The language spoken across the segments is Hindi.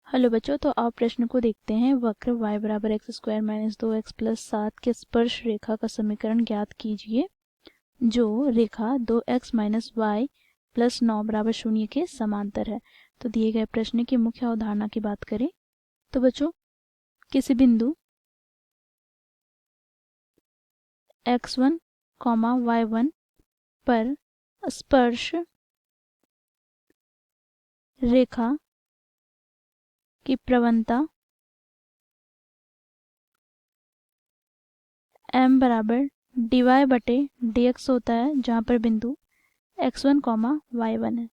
हेलो बच्चों, तो आप प्रश्न को देखते हैं। वक्र y बराबर x square minus 2x plus 7 के स्पर्श रेखा का समीकरण ज्ञात कीजिए जो रेखा 2x माइनस वाई प्लस 9 बराबर 0 के समांतर है। तो दिए गए प्रश्न की मुख्य अवधारणा की बात करें तो बच्चों, किसी बिंदु x1, y1 पर स्पर्श रेखा की प्रवणता m बराबर dy/dx होता है, जहाँ पर बिंदु x1, y1 है।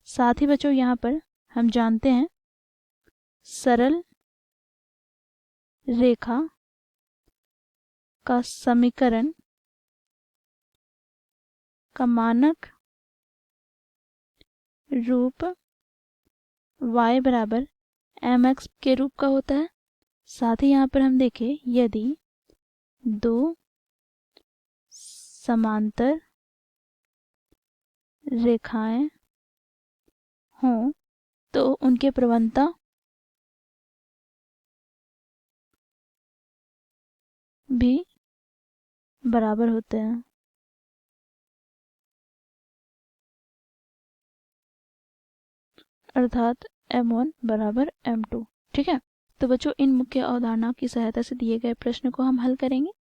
साथ ही बच्चों यहाँ पर हम जानते हैं सरल रेखा का समीकरण का मानक रूप y बराबर mx के रूप का होता है। साथ ही यहाँ पर हम देखें, यदि दो समांतर रेखाएं हों तो उनके प्रवणता भी बराबर होते हैं। अर्थात m1 बराबर m2। ठीक है, तो बच्चों इन मुख्य अवधारणा की सहायता से दिए गए प्रश्न को हम हल करेंगे।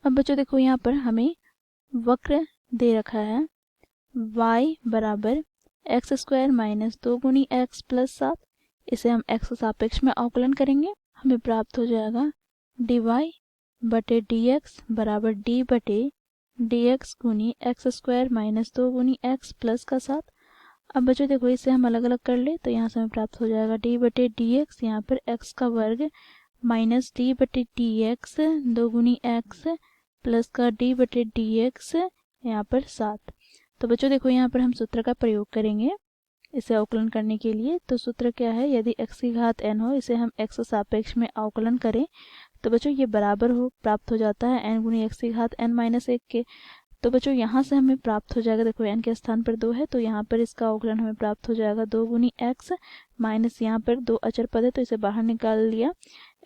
अब बच्चों देखो, यहाँ पर हमें वक्र दे रखा है y बराबर एक्स स्क्वायर माइनस 2 गुनी एक्स प्लस 7। इसे हम x के सापेक्ष में अवकलन करेंगे। हमें प्राप्त हो जाएगा dy/dx बराबर d/dx गुनी एक्स स्क्वायर माइनस 2 गुनी एक्स प्लस का 7। अब बच्चों देखो, इसे हम अलग अलग कर ले तो यहाँ से हमें प्राप्त हो जाएगा d/dx, यहाँ पर x का वर्ग माइनस d/dx 2 गुनी x प्लस का d/dx यहाँ पर 7। तो बच्चों देखो, यहाँ पर हम सूत्र का प्रयोग करेंगे इसे अवकलन करने के लिए। तो सूत्र क्या है, यदि x की घात n हो, इसे हम x के सापेक्ष में अवकलन करें तो बच्चों ये बराबर हो प्राप्त हो जाता है n गुनी x की घात n माइनस 1 के। तो बच्चों यहाँ से हमें प्राप्त हो जाएगा, देखो n के स्थान पर 2 है तो यहाँ पर इसका अवकलन हमें प्राप्त हो जाएगा 2 गुनी x माइनस, यहाँ पर 2 अचर पद है तो इसे बाहर निकाल लिया।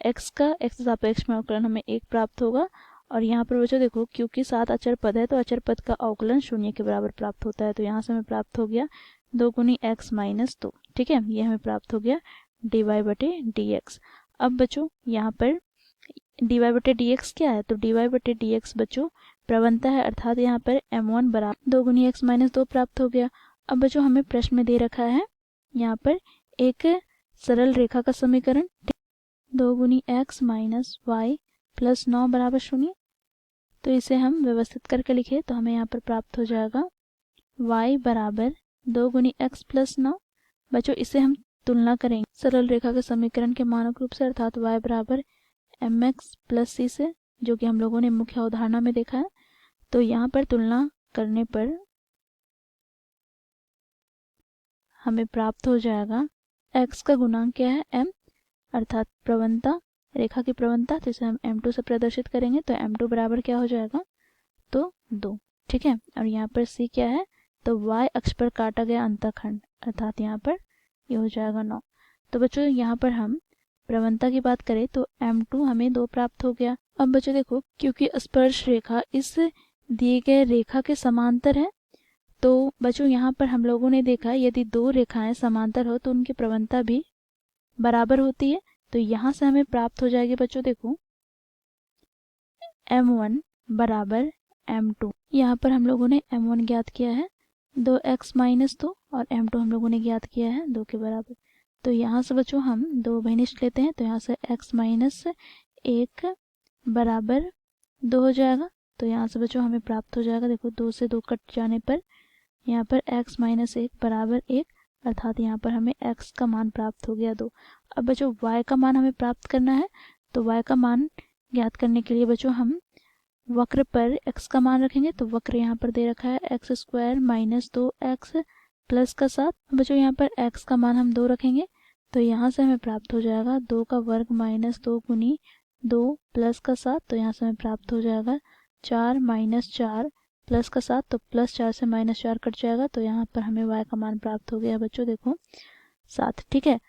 x का x सापेक्ष में अवकलन हमें 1 प्राप्त होगा। और यहाँ पर बच्चों देखो, क्योंकि 7 अचर पद है तो अचर पद का अवकलन 0 के बराबर प्राप्त होता है। तो यहाँ से हमें प्राप्त हो गया 2 गुनी x माइनस 2। ठीक है, ये हमें प्राप्त हो गया dy/dx। अब बच्चों यहाँ पर dy/dx क्या है, तो dy/dx बच्चों प्रवणता है, अर्थात यहाँ पर m1 बराबर 2 गुनी x माइनस 2 प्राप्त हो गया। अब बच्चों हमें प्रश्न में दे रखा है यहाँ पर एक सरल रेखा का समीकरण 2 गुनी x माइनस वाई प्लस 9 बराबर 0। तो इसे हम व्यवस्थित करके लिखे तो हमें यहाँ पर प्राप्त हो जाएगा y बराबर 2 गुनी x प्लस 9। बच्चों इसे हम तुलना करेंगे सरल रेखा के समीकरण के मानक रूप से, अर्थात y बराबर mx प्लस c से, जो कि हम लोगों ने मुख्य अवधारणा में देखा है। तो यहाँ पर तुलना करने पर हमें प्राप्त हो जाएगा x का गुणांक क्या है, m, अर्थात प्रवणता, रेखा की प्रवणता, जिसे हम m2 से प्रदर्शित करेंगे। तो m2 बराबर क्या हो जाएगा, तो 2। ठीक है, और यहाँ पर c क्या है, तो y अक्ष पर काटा गया अंतःखंड, अर्थात यहाँ पर ये हो जाएगा 9। तो बच्चों यहाँ पर हम प्रवणता की बात करें तो m2 हमें 2 प्राप्त हो गया। अब बच्चों देखो, क्योंकि स्पर्श रेखा इस दिए गए रेखा के समांतर है, तो बच्चों यहाँ पर हम लोगों ने देखा यदि दो रेखाएं समांतर हो तो उनकी प्रवणता भी बराबर होती है। तो यहाँ से हमें प्राप्त हो जाएगी बच्चों देखो m1 बराबर m2। यहाँ पर हम लोगों ने m1 ज्ञात किया है 2x माइनस 2 और m2 हम लोगों ने ज्ञात किया है 2 के बराबर। तो यहाँ से बच्चों हम 2 भैनिष्ठ लेते हैं तो यहाँ से x माइनस 1 बराबर 2 हो जाएगा। तो यहाँ से बच्चों हमें प्राप्त हो जाएगा, देखो 2 से 2 कट जाने पर यहाँ पर x माइनस 1 बराबर 1, अर्थात यहाँ पर हमें x का मान प्राप्त हो गया 2। अब बच्चों y का मान हमें प्राप्त करना है, तो y का मान ज्ञात करने के लिए बच्चों हम वक्र पर x का मान रखेंगे। तो वक्र यहाँ पर दे रखा है x square minus 2x plus का 7। बच्चों यहाँ पर x का मान हम 2 रखेंगे तो यहाँ से हमें प्राप्त हो जाएगा 2 का वर्ग माइनस 2 गुनी 2 प्लस का 7। तो यहाँ से हमें प्राप्त हो जाएगा 4 माइनस 4 प्लस का 7। तो प्लस 4 से माइनस 4 कट जाएगा, तो यहाँ पर हमें y का मान प्राप्त हो गया बच्चों देखो 7। ठीक है,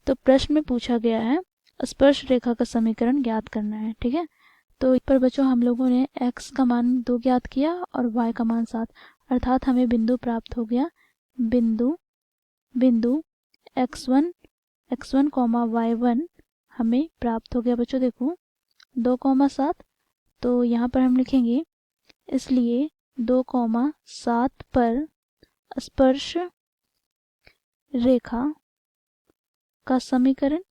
तो प्रश्न में पूछा गया है स्पर्श रेखा का समीकरण ज्ञात करना है। ठीक है, तो इस पर बच्चों हम लोगों ने x का मान 2 ज्ञात किया और y का मान 7, अर्थात हमें बिंदु प्राप्त हो गया। बिंदु x1 y1 हमें प्राप्त हो गया। बच्चों देखो 2,7, तो यहाँ पर हम लिखेंगे इसलिए 2,7 पर स्पर्श रेखा का समीकरण।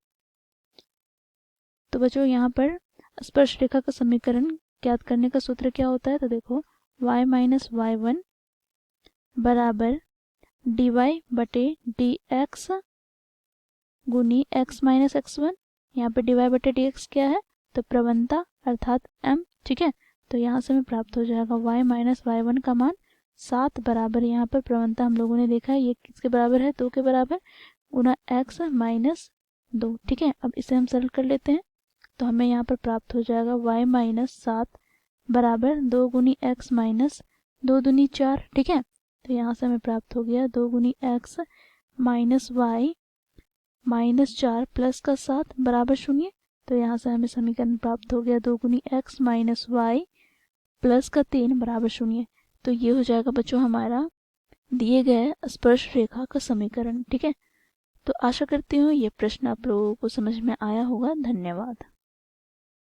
तो बच्चों यहाँ पर स्पर्श रेखा का समीकरण ज्ञात करने का सूत्र क्या होता है, तो देखो y माइनस y1 बराबर dy बटे dx गुनी x माइनस x1। यहाँ पे dy बटे dx क्या है, तो प्रवणता अर्थात m। ठीक है, तो यहाँ से हमें प्राप्त हो जाएगा y माइनस y1 का मान 7 बराबर, यहाँ पर प्रवणता हम लोगों ने देखा है ये किसके बराबर है, 2 के बराबर, गुना x माइनस 2। ठीक है, अब इसे हम सरल कर लेते हैं तो हमें यहाँ पर प्राप्त हो जाएगा y माइनस 7 बराबर 2 गुनी x माइनस 2 दूनी 4। ठीक है, तो यहाँ से हमें प्राप्त हो गया 2 गुनी x minus y minus 4 plus का 7 बराबर 0। तो यहाँ से हमें समीकरण प्राप्त हो गया 2 गुनी x माइनस y प्लस का 3 बराबर 0। तो ये हो जाएगा बच्चों हमारा दिए गए स्पर्श रेखा का समीकरण। ठीक है, तो आशा करती हूँ ये प्रश्न आप लोगों को समझ में आया होगा। धन्यवाद।